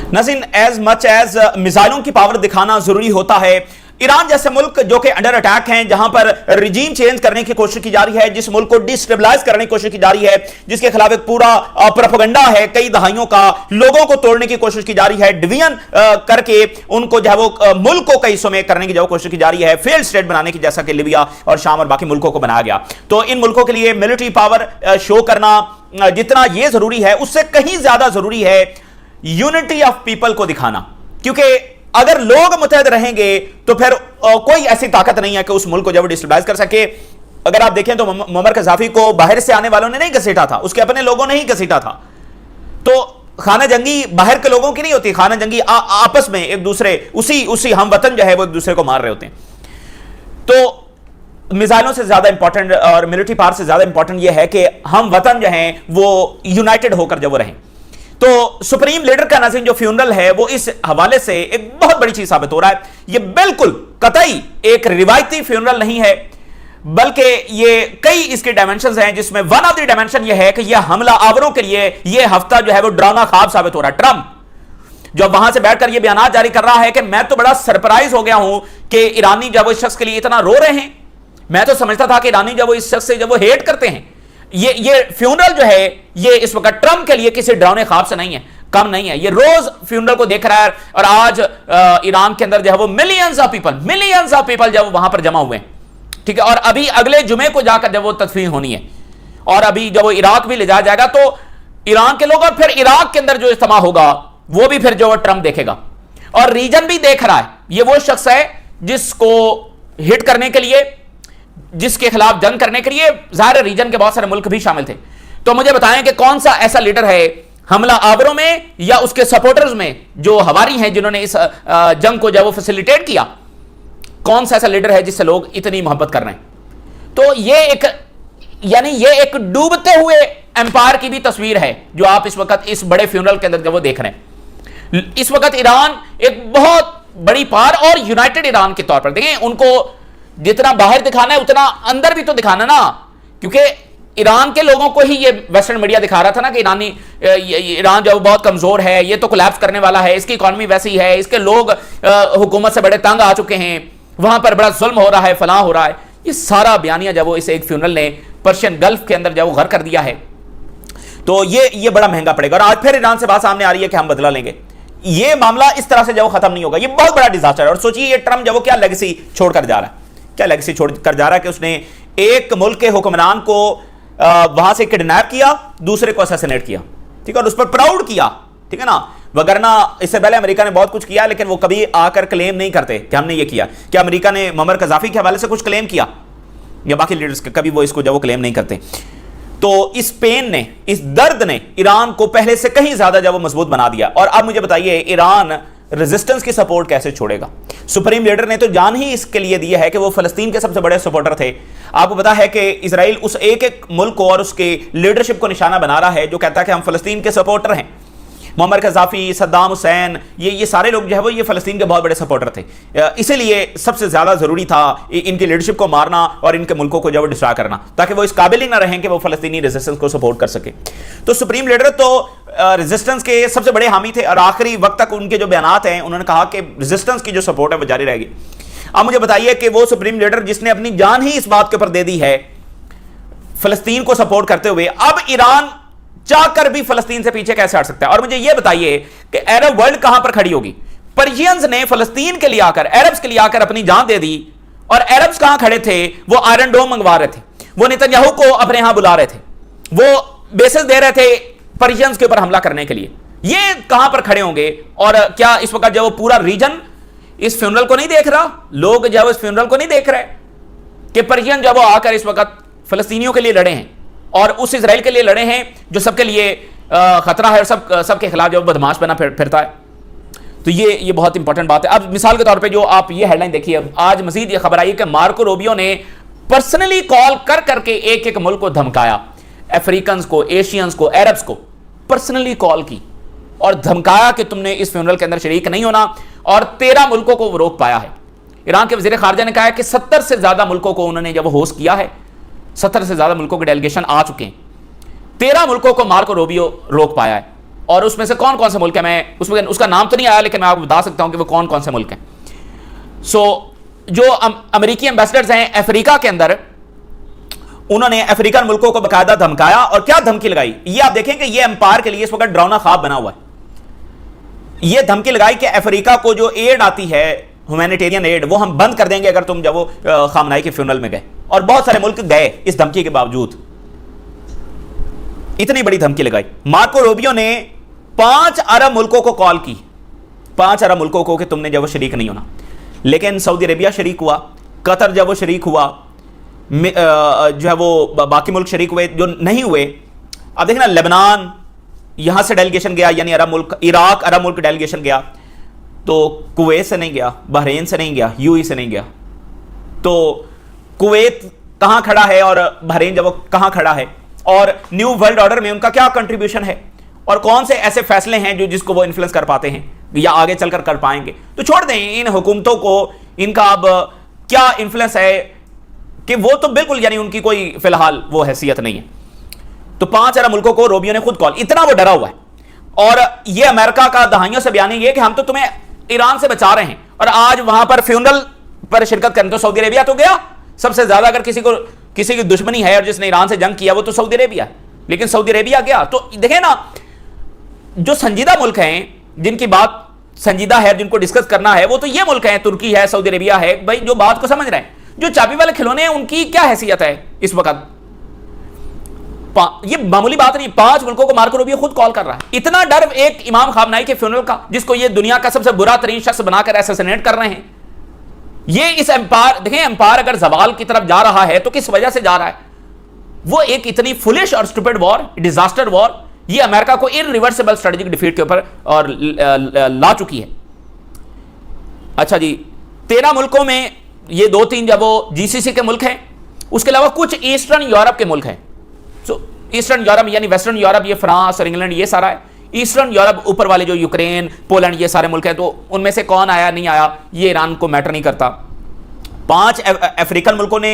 नाज़रीन, as much as मिसाइलों की पावर दिखाना जरूरी होता है, ईरान जैसे मुल्क जो कि अंडर अटैक हैं, जहां पर रिजीम चेंज करने की कोशिश की जा रही है, जिस मुल्क को डिस्टेबलाइज करने की कोशिश की जा रही है, जिसके खिलाफ एक पूरा प्रोपेगेंडा है कई दहाइयों का, लोगों को तोड़ने की कोशिश की जा रही है, डिवीजन करके उनको जो है वो मुल्क को कई हिस्सों में करने की जो कोशिश की जा रही है, फेल्ड स्टेट बनाने की, जैसा कि लीबिया और शाम और बाकी मुल्कों को बनाया गया। तो इन मुल्कों के लिए मिलिट्री पावर शो करना जितना यह जरूरी है, उससे कहीं ज्यादा जरूरी है यूनिटी ऑफ पीपल को दिखाना, क्योंकि अगर लोग मुतहद रहेंगे तो फिर कोई ऐसी ताकत नहीं है कि उस मुल्क को जब डिस्टेबलाइज कर सके। अगर आप देखें तो मुअम्मर कज़ाफी को बाहर से आने वालों ने नहीं घसीटा था, उसके अपने लोगों ने ही घसीटा था। तो खाना जंगी बाहर के लोगों की नहीं होती, खाना जंगी आपस में एक दूसरे उसी हम वतन जो है वो एक दूसरे को मार रहे होते हैं। तो मिसाइलों से ज्यादा इंपॉर्टेंट और मिलिट्री पावर से ज्यादा इंपॉर्टेंट यह है कि हम वतन जो हैं वो यूनाइटेड होकर जब वो रहें। तो सुप्रीम लीडर का नाज़रीन जो फ्यूनरल है वो इस हवाले से एक बहुत बड़ी चीज साबित हो रहा है। ये बिल्कुल कतई एक रिवायती फ्यूनरल नहीं है, बल्कि ये कई इसके डायमेंशंस हैं, जिसमें वन ऑफ द डायमेंशन ये है कि ये हमला आवरों के लिए ये हफ्ता जो है वो डरावना ख्वाब साबित हो रहा है। ट्रंप जो वहां से बैठकर ये बयान जारी कर रहा है कि मैं तो बड़ा सरप्राइज हो गया हूं कि ईरानी जब इस शख्स के लिए इतना रो रहे हैं, मैं तो समझता था कि ईरानी जब वो इस शख्स से जब वो हेट करते हैं। ये फ्यूनरल जो है ये इस वक्त ट्रंप के लिए किसी डरावने ख्वाब से नहीं है, कम नहीं है। ये रोज फ्यूनरल को देख रहा है और आज ईरान के अंदर जो है वो मिलियंस ऑफ पीपल जब वहां पर जमा हुए हैं, ठीक है। और अभी अगले जुमे को जाकर जब वो तदफीन होनी है और अभी जब वो इराक भी ले जाया जाएगा तो ईरान के लोग, और फिर इराक के अंदर जो इज्तिमा होगा वो भी फिर जो ट्रंप देखेगा और रीजन भी देख रहा है। ये वो शख्स है जिसको हिट करने के लिए, जिसके खिलाफ जंग करने के लिए ज़ाहिर रीजन के बहुत सारे मुल्क भी शामिल थे। तो मुझे बताएं कि कौन सा ऐसा लीडर है हमला आवरों में या उसके सपोर्टर्स में जो हवारी हैं, जिन्होंने इस जंग को जब वो फैसिलिटेट किया, कौन सा ऐसा लीडर है जिससे लोग इतनी मोहब्बत कर रहे हैं। तो ये एक डूबते हुए एम्पायर की भी तस्वीर है जो आप इस वक्त इस बड़े फ्यूनरल के अंदर जब वो देख रहे हैं। इस वक्त ईरान एक बहुत बड़ी पावर और यूनाइटेड ईरान के तौर पर देखें, उनको जितना बाहर दिखाना है उतना अंदर भी तो दिखाना ना, क्योंकि ईरान के लोगों को ही ये वेस्टर्न मीडिया दिखा रहा था ना कि ईरान जो बहुत कमजोर है, ये तो कोलैप्स करने वाला है, इसकी इकॉनमी वैसी है, इसके लोग हुकूमत से बड़े तंग आ चुके हैं, वहां पर बड़ा जुल्म हो रहा है, फलां हो रहा है। ये सारा बयानिया जब वो इस एक फ्यूनरल ने पर्शियन गल्फ के अंदर जब वो घर कर दिया है, तो ये बड़ा महंगा पड़ेगा। और आज फिर ईरान से बात सामने आ रही है कि हम बदला लेंगे। ये मामला इस तरह से जब खत्म नहीं होगा, ये बहुत बड़ा डिजास्टर है। और सोचिए ये ट्रंप जब वो क्या लेगेसी छोड़कर जा रहा है, क्या लेगेसी छोड़कर जा रहा है कि उसने एक मुल्क के हुक्मरान को वहां से किडनैप किया, दूसरे को असैसिनेट किया, ठीक है, और उस पर प्राउड किया, ठीक है ना। वगरना इससे पहले अमेरिका ने बहुत कुछ किया, लेकिन वो कभी आकर क्लेम नहीं करते कि हमने ये किया। क्या अमेरिका ने मुअम्मर कज़ाफी के हवाले से कुछ क्लेम किया या बाकी लीडर्स के? कभी वो इसको जब वो क्लेम नहीं करते। तो इस पेन ने, इस दर्द ने ईरान को पहले से कहीं ज्यादा जब वो मजबूत बना दिया। और अब मुझे बताइए ईरान रेजिस्टेंस की सपोर्ट कैसे छोड़ेगा? सुप्रीम लीडर ने तो जान ही इसके लिए दी है कि वो फलस्तीन के सबसे बड़े सपोर्टर थे। आपको पता है कि इजराइल उस एक मुल्क को और उसके लीडरशिप को निशाना बना रहा है जो कहता है कि हम फलस्तीन के सपोर्टर हैं। मुअम्मर कज़ाफी, सद्दाम हुसैन, ये सारे लोग जो है वो ये फलस्तीन के बहुत बड़े सपोर्टर थे। इसीलिए सबसे ज्यादा जरूरी था इनकी लीडरशिप को मारना और इनके मुल्कों को जो डिस्ट्रॉय करना, ताकि वो इस काबिल ही ना रहें कि वो फलस्तीनी रेजिस्टेंस को सपोर्ट कर सके। तो सुप्रीम लीडर तो रेजिस्टेंस के सबसे बड़े हामी थे और आखिरी वक्त तक उनके जो बयानात हैं, उन्होंने कहा कि रेजिस्टेंस की जो सपोर्ट है वो जारी रहेगी। अब मुझे बताइए कि वो सुप्रीम लीडर जिसने अपनी जान ही इस बात के ऊपर दे दी है फलस्तीन को सपोर्ट करते हुए, अब ईरान चाहकर भी फलस्तीन से पीछे कैसे हट सकता है? और मुझे यह बताइए कि अरब वर्ल्ड कहां पर खड़ी होगी? पर्शियंस ने फलस्तीन के लिए आकर, अरब्स के लिए आकर अपनी जान दे दी, और अरब्स कहां खड़े थे? वो आयरन डोम मंगवा रहे थे, वो नेतन्याहू को अपने यहां बुला रहे थे, वो बेसिस दे रहे थे पर्शियंस के ऊपर हमला करने के लिए। ये कहां पर खड़े होंगे? और क्या इस वक्त जब वो पूरा रीजन इस फ्यूनरल को नहीं देख रहा, लोग जब इस फ्यूनरल को नहीं देख रहे कि पर्शियन जब वो आकर इस वक्त फलस्तीनियों के लिए लड़े हैं और उस इजराइल के लिए लड़े हैं जो सबके लिए खतरा है और सबके खिलाफ जो बदमाश बना फिरता है। तो ये बहुत इंपॉर्टेंट बात है। अब मिसाल के तौर पे जो आप ये हेडलाइन देखिए, आज मजीद ये खबर आई कि मार्को रूबियो ने पर्सनली कॉल कर करके एक एक मुल्क को धमकाया, अफ्रीकन्स को, एशियंस को, अरब्स को पर्सनली कॉल की और धमकाया कि तुमने इस फ्यूनरल के अंदर शरीक नहीं होना, और 13 मुल्कों को रोक पाया है। ईरान के वजीर खारजा ने कहा है कि 70 से ज्यादा मुल्कों को उन्होंने जब होस्ट किया है, 70 से ज्यादा मुल्कों के डेलीगेशन आ चुके हैं, 13 मुल्कों को मार्को रूबियो रोक पाया है। और उसमें से कौन कौन से मुल्क है, मैं उसमें उसका नाम तो नहीं आया लेकिन मैं आपको बता सकता हूं कि वो कौन कौन से मुल्क हैं। जो अमेरिकी एम्बेसडर्स हैं अफ्रीका के अंदर, उन्होंने अफ्रीकन मुल्कों को बकायदा धमकाया और क्या धमकी लगाई, ये आप देखें कि ये एम्पायर के लिए इस वक्त डरावना ख्वाब बना हुआ है। ये धमकी लगाई कि अफ्रीका को जो एड आती है, ह्यूमैनिटेरियन एड, वो हम बंद कर देंगे अगर तुम जब वो खामनाई के फ्यूनरल में गए। और बहुत सारे मुल्क गए इस धमकी के बावजूद। इतनी बड़ी धमकी लगाई। मार्को रूबियो ने 5 अरब मुल्कों को कॉल की, 5 अरब मुल्कों को, कि तुमने जब वो शरीक नहीं होना। लेकिन सऊदी अरेबिया शरीक हुआ, कतर जब वो शरीक हुआ, जो है वो बाकी मुल्क शरीक हुए, जो नहीं हुए। अब देखना, लेबनान यहां से डेलीगेशन गया, यानी अरब मुल्क, इराक अरब मुल्क डेलीगेशन गया, तो कुवैत से नहीं गया, बहरीन से नहीं गया, यूएई से नहीं गया। तो कुवैत कहां खड़ा है और बहरीन जब वो कहां खड़ा है, और न्यू वर्ल्ड ऑर्डर में उनका क्या कंट्रीब्यूशन है, और कौन से ऐसे फैसले हैं जो जिसको वो इन्फ्लुएंस कर पाते हैं या आगे चलकर कर पाएंगे। तो छोड़ दें इन हुकूमतों को, इनका अब क्या इन्फ्लुएंस है, कि वो तो बिल्कुल, यानी उनकी कोई फिलहाल वो हैसियत नहीं है। तो 5 अरब मुल्कों को रूबियो ने खुद कॉल, इतना वो डरा हुआ है। और ये अमेरिका का दहाइयों से बयान ये कि हम तो तुम्हें ईरान से बचा रहे हैं, और आज वहां पर फ्यूनरल पर शिरकत करें। तो सऊदी अरेबिया तो गया सबसे ज्यादा, अगर किसी की दुश्मनी है और जिसने ईरान से जंग किया वो तो सऊदी अरेबिया, लेकिन सऊदी अरेबिया गया। तो देखें ना, जो संजीदा मुल्क हैं, जिनकी बात संजीदा है, जिनको डिस्कस करना है, वो तो ये मुल्क हैं, तुर्की है, सऊदी अरेबिया है, भाई जो बात को समझ रहे हैं। जो चाबी वाले खिलौने हैं उनकी क्या हैसियत है इस वक्त, ये मामूली बात नहीं। 5 मुल्कों को मार्को रूबियो खुद कॉल कर रहा है। इतना डर एक इमाम खामनाई के फ्यूनरल का, जिसको ये दुनिया का सबसे बुरा तरीन शख्स बनाकर असैसिनेट कर रहे हैं। ये इस एम्पायर, देखें एम्पायर अगर जवाल की तरफ जा रहा है तो किस वजह से जा रहा है। वो एक इतनी फुलिश और स्टूपिड वॉर, डिजास्टर वॉर, ये अमेरिका को इररिवर्सिबल स्ट्रेटेजिक डिफीट के ऊपर और ला चुकी है। अच्छा जी, 13 मुल्कों में ये 2-3 जब वो जीसीसी के मुल्क हैं, उसके अलावा कुछ ईस्टर्न यूरोप के मुल्क हैं। ईस्टर्न यूरोप यानी वेस्टर्न यूरोप, ये फ्रांस और इंग्लैंड, ये सारा है। ईस्टर्न यूरोप ऊपर वाले जो यूक्रेन, पोलैंड, ये सारे मुल्क हैं। तो उनमें से कौन आया नहीं आया ये ईरान को मैटर नहीं करता। 5 अफ्रीकन मुल्कों ने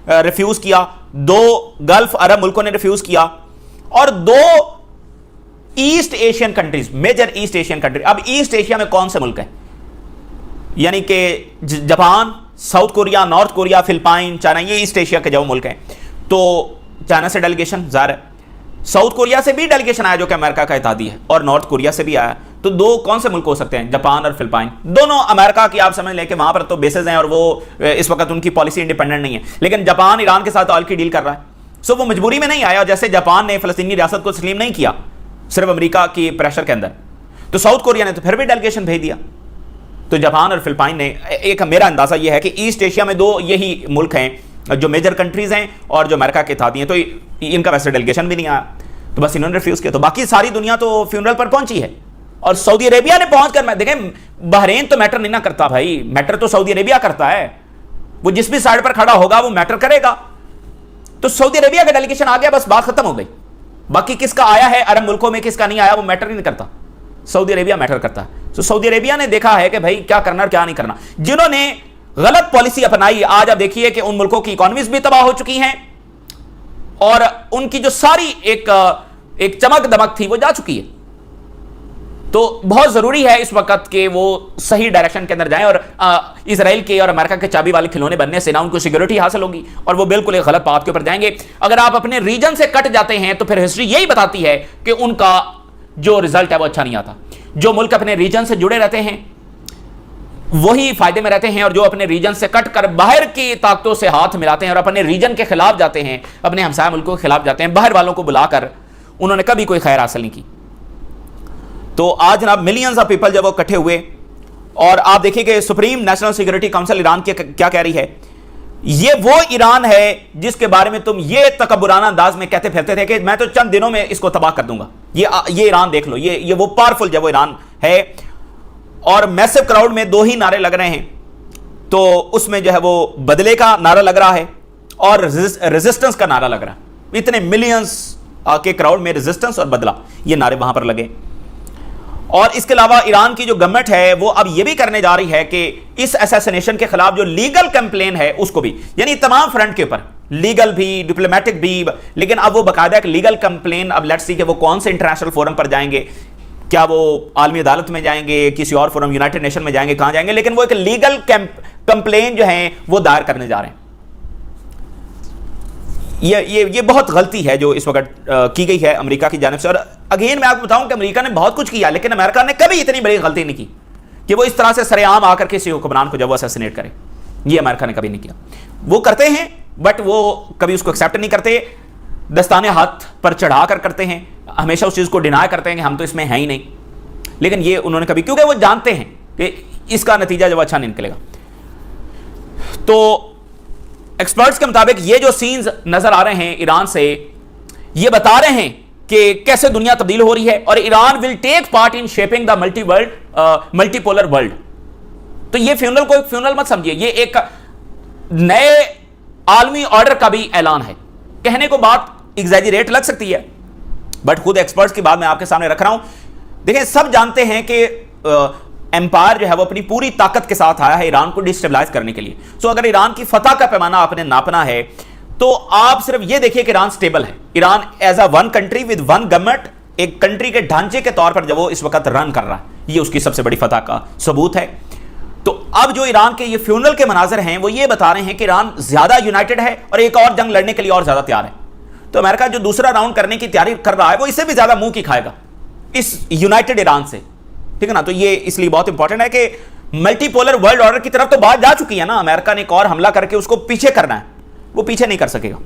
रिफ्यूज किया, 2 गल्फ अरब मुल्कों ने रिफ्यूज किया, और 2 East Asian countries, major East Asian country. अब ईस्ट एशिया में कौन से मुल्क हैं, यानी कि Japan, South Korea, North Korea, Philippine, China, ये ईस्ट एशिया के जो मुल्क हैं। तो चाइना से डेलीगेशन जार है, साउथ कोरिया से भी डेलीगेशन आया जो कि अमेरिका का इत्तेहादी है, और नॉर्थ कोरिया से भी आया। तो 2 कौन से मुल्क हो सकते हैं, जापान और फिलिपाइन। दोनों अमेरिका की आप समझ लें कि वहां पर तो बेसेस हैं और वो इस वक्त उनकी पॉलिसी इंडिपेंडेंट नहीं है। लेकिन जापान ईरान के साथ ऑयल की डील कर रहा है, सो वो मजबूरी में नहीं आया। जैसे जापान ने फलस्तीनी रियासत को तस्लीम नहीं किया सिर्फ अमेरिका की प्रेशर के अंदर, तो साउथ कोरिया ने तो फिर भी डेलीगेशन भेज दिया। तो जापान और फिलिपाइन ने, एक मेरा अंदाजा यह है कि ईस्ट एशिया में 2 यही मुल्क हैं जो मेजर कंट्रीज हैं और जो अमेरिका के इत्तेहादी हैं। तो इनका वैसे डेलीगेशन भी नहीं आया, तो बस इन्होंने रिफ्यूज किया। तो बाकी सारी दुनिया तो फ्यूनरल पर पहुंची है, और सऊदी अरेबिया ने पहुंचकर, देखें बहरीन तो मैटर नहीं ना करता भाई, मैटर तो सऊदी अरेबिया करता है। वो जिस भी साइड पर खड़ा होगा वो मैटर करेगा। तो सऊदी अरेबिया का डेलीगेशन आ गया, बस बात खत्म हो गई। बाकी किसका आया है अरब मुल्कों में, किसका नहीं आया, वो मैटर ही नहीं करता। सऊदी अरेबिया मैटर करता है। तो सऊदी अरेबिया ने देखा है कि भाई क्या करना और क्या नहीं करना। जिन्होंने गलत पॉलिसी अपनाई, आज आप देखिए कि उन मुल्कों की इकोनॉमीज भी तबाह हो चुकी हैं, और उनकी जो सारी एक चमक दमक थी वो जा चुकी है। तो बहुत जरूरी है इस वक्त के वो सही डायरेक्शन के अंदर जाएं, और इजराइल के और अमेरिका के चाबी वाले खिलौने बनने से ना उनको सिक्योरिटी हासिल होगी, और वो बिल्कुल एक गलत पाथ के ऊपर जाएंगे। अगर आप अपने रीजन से कट जाते हैं तो फिर हिस्ट्री यही बताती है कि उनका जो रिजल्ट है वो अच्छा नहीं आता। जो मुल्क अपने रीजन से जुड़े रहते हैं वही फायदे में रहते हैं, और जो अपने रीजन से कट कर बाहर की ताकतों से हाथ मिलाते हैं और अपने रीजन के खिलाफ जाते हैं, अपने हमसाया मुल्कों के खिलाफ जाते हैं, बाहर वालों को बुलाकर, उन्होंने कभी कोई खैर हासिल नहीं की। तो आज जनाब मिलियंस ऑफ पीपल जब वो इकट्ठे हुए, और आप देखिए कि supreme national security council Iran के क्या कह रही है। ये वो ईरान है जिसके बारे में तुम ये तकब्बुराना अंदाज में कहते फिरते थे कि मैं तो चंद दिनों में इसको तबाह कर दूंगा। ये ईरान देख लो, ये वो पावरफुल जब वो ईरान है। और मैसिव क्राउड में 2 ही नारे लग रहे हैं, तो उसमें जो है वो बदले का नारा लग रहा है और रेजिस्टेंस का नारा लग रहा है। इतने मिलियंस के क्राउड में रेजिस्टेंस और बदला, ये नारे वहां पर लगे। और इसके अलावा ईरान की जो गवर्नमेंट है वो अब ये भी करने जा रही है कि इस असैसिनेशन के खिलाफ जो लीगल कंप्लेन है उसको भी, यानी तमाम फ्रंट के ऊपर, लीगल भी, डिप्लोमेटिक भी, लेकिन अब वो बाकायदा एक लीगल कंप्लेन, अब लेट्स सी कि वो कौन से इंटरनेशनल फोरम पर जाएंगे, क्या वो आलमी अदालत में जाएंगे, किसी और फोरम, यूनाइटेड नेशन में जाएंगे, कहां जाएंगे, लेकिन वो एक लीगल कंप्लेन जो है वो दायर करने जा रहे हैं। ये बहुत गलती है जो इस वक्त की गई है अमेरिका की जानिब से। और अगेन मैं आपको बताऊं कि अमेरिका ने बहुत कुछ किया, लेकिन अमेरिका ने कभी इतनी बड़ी गलती नहीं की कि वो इस तरह से सरेआम आकर किसी हुक्मरान को जब वो असैसिनेट करे। ये अमेरिका ने कभी नहीं किया। वो करते हैं बट वो कभी उसको एक्सेप्ट नहीं करते, दस्ताने हाथ पर चढ़ा कर करते हैं, हमेशा उस चीज को डिनाई करते हैं कि हम तो इसमें है ही नहीं। लेकिन ये उन्होंने कभी, क्योंकि वो जानते हैं कि इसका नतीजा जब अच्छा नहीं निकलेगा। तो एक्सपर्ट्स के मुताबिक ये जो सीन्स नजर आ रहे हैं ईरान से, ये बता रहे हैं कि कैसे दुनिया तब्दील हो रही है और Iran will take part in shaping the multipolar world. तो ये फ्यूनरल को एक फ्यूनरल मत समझिए, ये एक नए आलमी ऑर्डर का भी ऐलान है। कहने को बात एग्जैजरेट लग सकती है, बट खुद एक्सपर्ट्स की बात मैं आपके सामने रख रहा हूं। देखिए, सब जानते हैं कि एम्पायर जो है वो अपनी पूरी ताकत के साथ आया है ईरान को डिस्टेबलाइज करने के लिए। सो अगर ईरान की फतह का पैमाना आपने नापना है तो आप सिर्फ ये देखिए कि ईरान स्टेबल है। Iran as a one country with one government, एक कंट्री के ढांचे के तौर पर जब वो इस वक्त रन कर रहा है, ये उसकी सबसे बड़ी फतह का सबूत है। तो अब जो ईरान के ये फ्यूनरल के मनाजर हैं वो ये बता रहे हैं कि ईरान ज्यादा यूनाइटेड है और एक और जंग लड़ने के लिए और ज्यादा तैयार है। तो अमेरिका जो दूसरा राउंड करने की तैयारी कर रहा है वो इससे भी ज्यादा मुंह की खाएगा इस यूनाइटेड ईरान से, ठीक है ना। तो ये इसलिए बहुत इंपॉर्टेंट है कि मल्टीपोलर वर्ल्ड ऑर्डर की तरफ तो बात जा चुकी है ना, अमेरिका ने एक और हमला करके उसको पीछे करना है, वो पीछे नहीं कर सकेगा।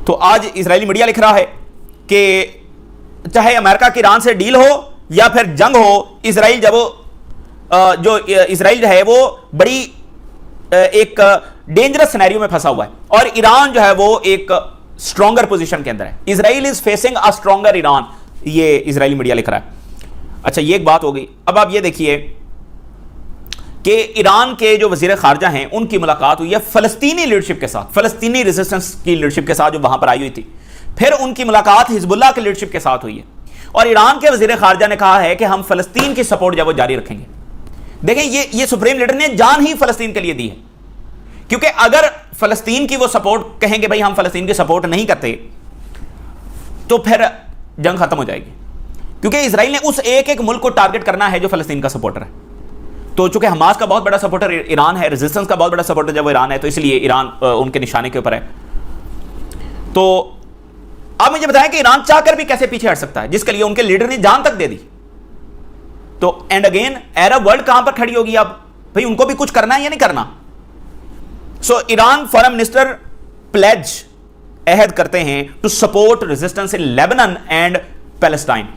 तो आज इजरायली मीडिया लिख रहा है कि चाहे अमेरिका की ईरान से डील हो या फिर जंग हो, इसराइल जब जो इसराइल जो है वो बड़ी एक डेंजरस सिनेरियो में फंसा हुआ है और ईरान जो है वो एक स्ट्रॉन्गर पोजीशन के अंदर है। Israel is facing a stronger Iran, ये इजरायली मीडिया लिख रहा है। अच्छा, ये एक बात हो गई। अब आप ये देखिए कि ईरान के जो वजीर खारजा हैं उनकी मुलाकात हुई है फलस्तीनी लीडरशिप के साथ, फलस्तीनी रेजिस्टेंस की लीडरशिप के साथ जो वहां पर आई हुई थी। फिर उनकी मुलाकात हिजबुल्लाह की लीडरशिप के साथ हुई है और ईरान के वजीर खारजा ने कहा है कि हम फलस्तीन की सपोर्ट जब वो जारी रखेंगे। देखें, ये सुप्रीम लीडर ने जान ही फलस्तीन के लिए दी है, क्योंकि अगर फलस्तीन की वो सपोर्ट कहेंगे भाई हम फलस्तीन की सपोर्ट नहीं करते तो फिर जंग खत्म हो जाएगी, क्योंकि इजराइल ने उस एक एक मुल्क को टारगेट करना है जो फलस्तीन का सपोर्टर है। तो चूंकि हमास का बहुत बड़ा सपोर्टर ईरान है, रेजिस्टेंस का बहुत बड़ा सपोर्टर जब ईरान है, तो इसलिए ईरान उनके निशाने के ऊपर है। तो अब मुझे बताएं कि ईरान चाहकर भी कैसे पीछे हट सकता है, जिसके लिए उनके लीडर ने जान तक दे दी। तो एंड अगेन अरब वर्ल्ड कहां पर खड़ी होगी अब, भाई उनको भी कुछ करना है या नहीं करना। So Iran foreign minister pledge अहद करते हैं to support resistance in Lebanon and Palestine.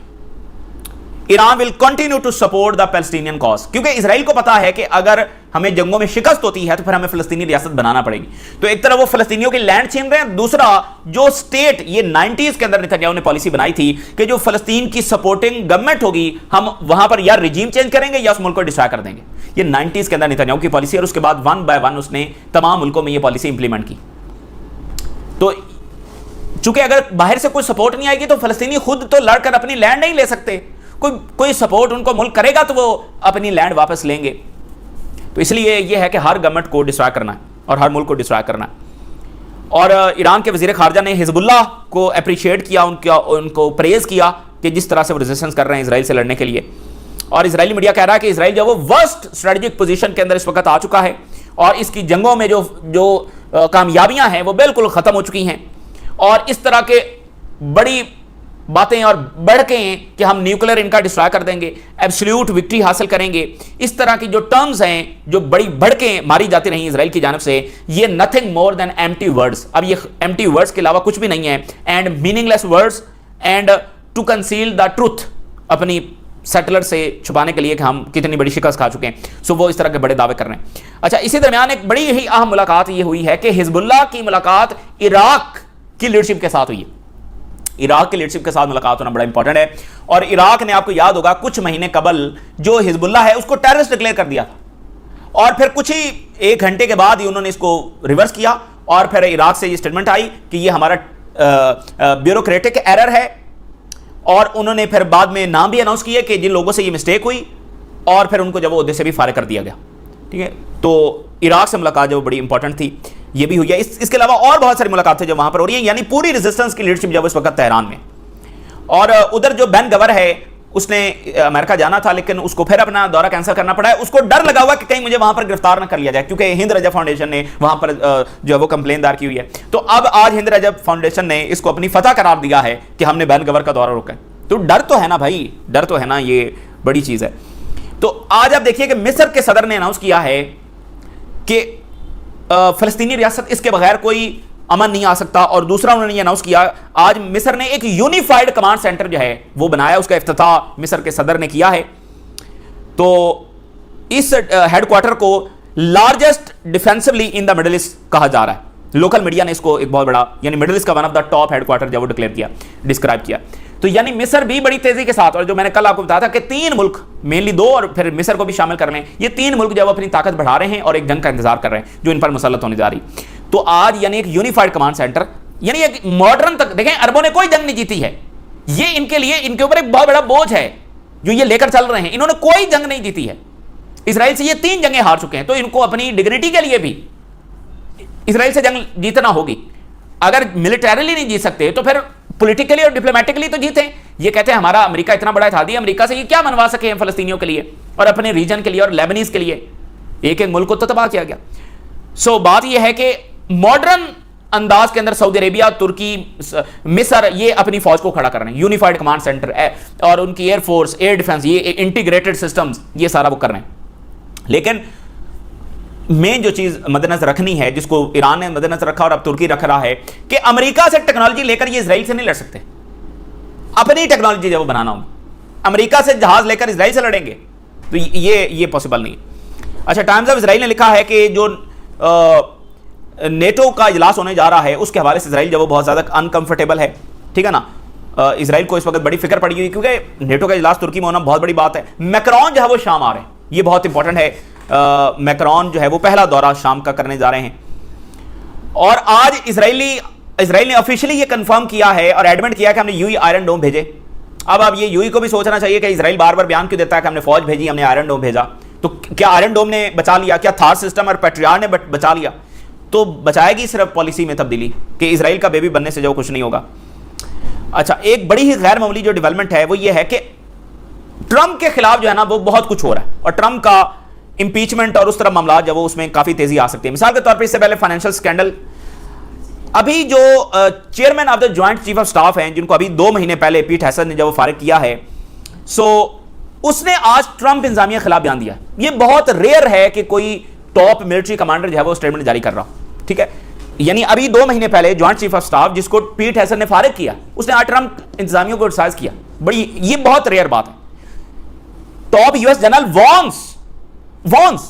Iran will continue to support the Palestinian cause, क्योंकि इजराइल को पता है कि अगर हमें जंगों में शिकस्त होती है तो फिर हमें फलस्तीनी रियासत बनाना पड़ेगी। तो एक तरफ वो फलस्तीनियों की लैंड छीन रहे हैं, दूसरा जो स्टेट ये 90s के अंदर नेतन्याहू ने पॉलिसी बनाई थी कि जो फलस्तीन की सपोर्टिंग गवर्नमेंट होगी हम वहां पर या रिजीम चेंज करेंगे या उस मुल्क को डिस्ट्रॉय कर देंगे। ये 90s के अंदर नेतन्याहू की पॉलिसी, और उसके बाद वन बाय वन उसने तमाम मुल्कों में ये पॉलिसी इंप्लीमेंट की। तो चूंकि अगर बाहर से कोई सपोर्ट नहीं आएगी तो फलस्तीनी खुद तो लड़कर अपनी लैंड नहीं ले सकते, कोई सपोर्ट उनको मुल्क करेगा तो वो अपनी लैंड वापस लेंगे। तो इसलिए ये है कि हर गवर्नमेंट को डिस्ट्रॉय करना है और हर मुल्क को डिस्ट्रॉय करना है। और ईरान के वजीर खारजा ने हिजबुल्लाह को अप्रिशिएट किया, उनको प्रेज किया कि जिस तरह से वो रेजिस्टेंस कर रहे हैं इसराइल से लड़ने के लिए। और इजरायली मीडिया कह रहा है कि इसराइल जो वो वर्स्ट स्ट्रेटेजिक पोजीशन के अंदर इस वक्त आ चुका है और इसकी जंगों में जो कामयाबियां हैं वो बिल्कुल खत्म हो चुकी हैं। और इस तरह के बड़ी बातें और बढ़ के हैं कि हम न्यूक्लियर इनका डिस्ट्रॉय कर देंगे, एब्सोल्यूट विक्ट्री हासिल करेंगे, इस तरह की जो टर्म्स हैं जो बड़ी बढ़ के मारी जाती रही इजराइल की जानिब से, ये nothing more than empty words. अब ये एम्प्टी वर्ड्स के अलावा कुछ भी नहीं है, and meaningless words and to conceal the truth, अपनी सेटलर से छुपाने के लिए कि हम कितनी बड़ी शिकस्त खा चुके हैं। सो वो इस तरह के बड़े दावे कर रहे हैं। अच्छा, इसी दरमियान एक बड़ी ही अहम मुलाकात ये हुई है कि हिजबुल्लाह की मुलाकात इराक की लीडरशिप के साथ हुई है। इराक की लीडरशिप के साथ मुलाकात होना बड़ा इंपॉर्टेंट है। और इराक ने, आपको याद होगा, कुछ महीने कबल जो हिजबुल्लाह है उसको टेररिस्ट डिक्लेयर कर दिया था और फिर कुछ ही एक घंटे के बाद ही उन्होंने इसको रिवर्स किया और फिर इराक से ये स्टेटमेंट आई कि ये हमारा ब्यूरोक्रेटिक एरर है। और उन्होंने फिर बाद में नाम भी अनाउंस किया कि जिन लोगों से ये मिस्टेक हुई, और फिर उनको जब ओहदे से भी फारिग कर दिया गया। ठीक है, तो इराक से मुलाकात जो बड़ी इंपॉर्टेंट थी ये भी हुई है। इसके अलावा और बहुत सारी मुलाकातें जो वहां पर हो रही हैं, यानी पूरी रेजिस्टेंस की लीडरशिप जब इस वक्त तेहरान में। और उधर जो बैन गवर है उसने अमेरिका जाना था लेकिन उसको फिर अपना दौरा कैंसिल करना पड़ा है। उसको डर लगा हुआ कि कहीं मुझे वहां पर गिरफ्तार ना कर लिया जाए, क्योंकि हिंद रजब फाउंडेशन ने वहां पर जो है वो कंप्लेन दायर की हुई है। तो अब आज हिंद रजब फाउंडेशन ने इसको अपनी फतह करार दिया है कि हमने बैन गवर का दौरा रोका है। तो डर तो है ना भाई, डर तो है ना, ये बड़ी चीज है। तो आज आप देखिए कि मिस्र के सदर ने अनाउंस किया है कि फलस्तीनी रियासत इसके बगैर कोई अमन नहीं आ सकता। और दूसरा उन्होंने ये अनाउंस किया, आज मिस्र ने एक यूनिफाइड कमांड सेंटर जो है वो बनाया, उसका इफ्तिताह मिस्र के सदर ने किया है। तो इस हेडक्वार्टर को largest defensively in the middle east कहा जा रहा है। लोकल मीडिया ने इसको एक बहुत बड़ा, यानी मिडिल ईस्ट का one of the top headquarter जो वो डिक्लेयर किया, डिस्क्राइब किया। तो यानी मिस्र भी बड़ी तेजी के साथ, और जो मैंने कल आपको बताया था कि 3 मुल्क, मेनली 2 और फिर मिस्र को भी शामिल कर लें, ये 3 मुल्क जो अपनी ताकत बढ़ा रहे हैं और एक जंग का इंतजार कर रहे हैं जो इन पर मुसल्लत होने जा रही। तो आज यानी एक यूनिफाइड कमांड सेंटर, यानी एक मॉडर्न तक, देखें अरबों ने कोई जंग नहीं जीती है, ये इनके लिए, इनके ऊपर एक बहुत बड़ा बोझ है जो ये लेकर चल रहे हैं। इन्होंने कोई जंग नहीं जीती है, इसराइल से ये 3 जंगें हार चुके हैं। तो इनको अपनी डिग्निटी के लिए भी इसराइल से जंग जीतना होगी। अगर मिलिटरीली नहीं जीत सकते तो फिर पॉलिटिकली और डिप्लोमेटिकली तो जीते। ये कहते हैं हमारा अमेरिका इतना बड़ा इत्तेहादी, अमेरिका से ये क्या मनवा सके हैं फलस्तीनियों के लिए और अपने रीजन के लिए और लेबनीज के लिए, एक एक मुल्क को तो तबाह किया गया। सो बात यह है कि मॉडर्न अंदाज के अंदर सऊदी अरेबिया, तुर्की, मिस्र ये अपनी फौज को खड़ा कर रहे हैं, यूनिफाइड कमांड सेंटर और उनकी एयरफोर्स, एयर डिफेंस, ये इंटीग्रेटेड सिस्टम्स, ये सारा वो कर रहे हैं। लेकिन मेन जो चीज मद्देनजर रखनी है, जिसको ईरान ने मद्देनजर रखा और अब तुर्की रख रहा है, कि अमेरिका से टेक्नोलॉजी लेकर ये इजराइल से नहीं लड़ सकते। अपनी टेक्नोलॉजी जब वो बनाना हो, अमेरिका से जहाज लेकर इजराइल से लड़ेंगे तो ये पॉसिबल नहीं। अच्छा, टाइम्स ऑफ इजराइल ने लिखा है कि जो नेटो का इजलास होने जा रहा है उसके हवाले से इजराइल जो वो बहुत ज्यादा अनकंफर्टेबल है, ठीक है ना। इजराइल को इस वक्त बड़ी फिक्र पड़ी हुई, क्योंकि नेटो का इजलास तुर्की में होना बहुत बड़ी बात है। मैक्रोन जो है वो शाम आ रहे हैं, ये बहुत इंपॉर्टेंट है। मैक्रोन जो है वो पहला दौरा शाम का करने जा रहे हैं। और आज इजराइल ने ऑफिशियली ये कंफर्म किया है और एडमिट किया कि हमने यूई आयरन डोम भेजे। अब ये यूई को भी सोचना चाहिए कि इजराइल बार बार बयान क्यों देता है कि हमने फौज भेजी, हमने आयरन डोम भेजा। तो क्या आयरन डोम ने बचा लिया? क्या थार सिस्टम और पेट्रियार ने बचा लिया? तो बचाएगी सिर्फ पॉलिसी में तब्दीली, कि इजराइल का बेबी बनने से जो कुछ नहीं होगा। अच्छा, एक बड़ी ही गैर मामूली जो डेवलपमेंट है वो ये है कि ट्रंप के खिलाफ जो है ना वो बहुत कुछ हो रहा है, और ट्रंप का इंपीचमेंट और उस तरह मामला जब वो उसमें काफी तेजी आ सकती है। मिसाल के तौर पर इससे पहले फाइनेंशियल स्कैंडल, अभी जो chairman of the joint chief of staff हैं, जिनको अभी 2 महीने पहले पीट हैसन ने जब वो फारिग किया है, सो उसने आज ट्रंप इंतजामिया के खिलाफ बयान दिया। ये बहुत रेयर है कि कोई टॉप मिलिट्री कमांडर जो है वो स्टेटमेंट जारी कर रहा, ठीक है। यानी अभी 2 महीने पहले ज्वाइंट चीफ ऑफ स्टाफ, जिसको पीट हैसन ने फारिग किया, उसने आज ट्रंप इंतजामियों को क्रिटिसाइज किया। बड़ी ये बहुत रेयर बात है। Top US general warns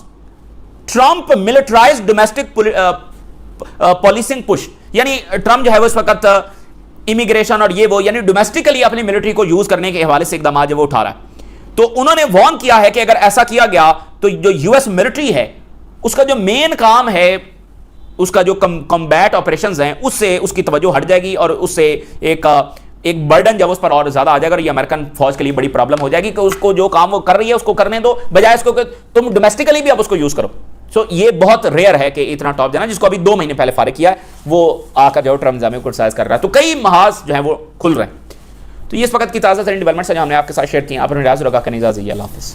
Trump militarized domestic policing push, यानी ट्रंप जो है वो इस वक्त इमिग्रेशन और ये वो, यानी डोमेस्टिकली अपनी मिलिट्री को यूज करने के हवाले से इकदाम जो वो उठा रहा है। तो उन्होंने वॉर्न किया है कि अगर ऐसा किया गया तो जो यूएस मिलिट्री है उसका जो मेन काम है, उसका जो कॉम्बैट ऑपरेशंस हैं, उससे उसकी तवज्जो हट जाएगी और उससे एक बर्डन जब उस पर और ज्यादा आ जाएगा, और ये अमेरिकन फौज के लिए बड़ी प्रॉब्लम हो जाएगी कि उसको जो काम वो कर रही है उसको करने दो, बजाय इसको कि तुम डोमेस्टिकली भी अब उसको यूज करो। सो ये बहुत रेयर है कि इतना टॉप जाना, जिसको अभी 2 महीने पहले फारिग किया है, वो आकर जो ट्रंप इंतजामिया को क्रिटिसाइज कर रहा है। तो कई महाज जो है वो खुल रहे हैं। तो ये इस वक्त की ताज़ा तरीन डेवलपमेंट्स जो हमने आपके साथ शेयर की। आप अपने रियाज रखा कनीजा, अल्लाह हाफिज़।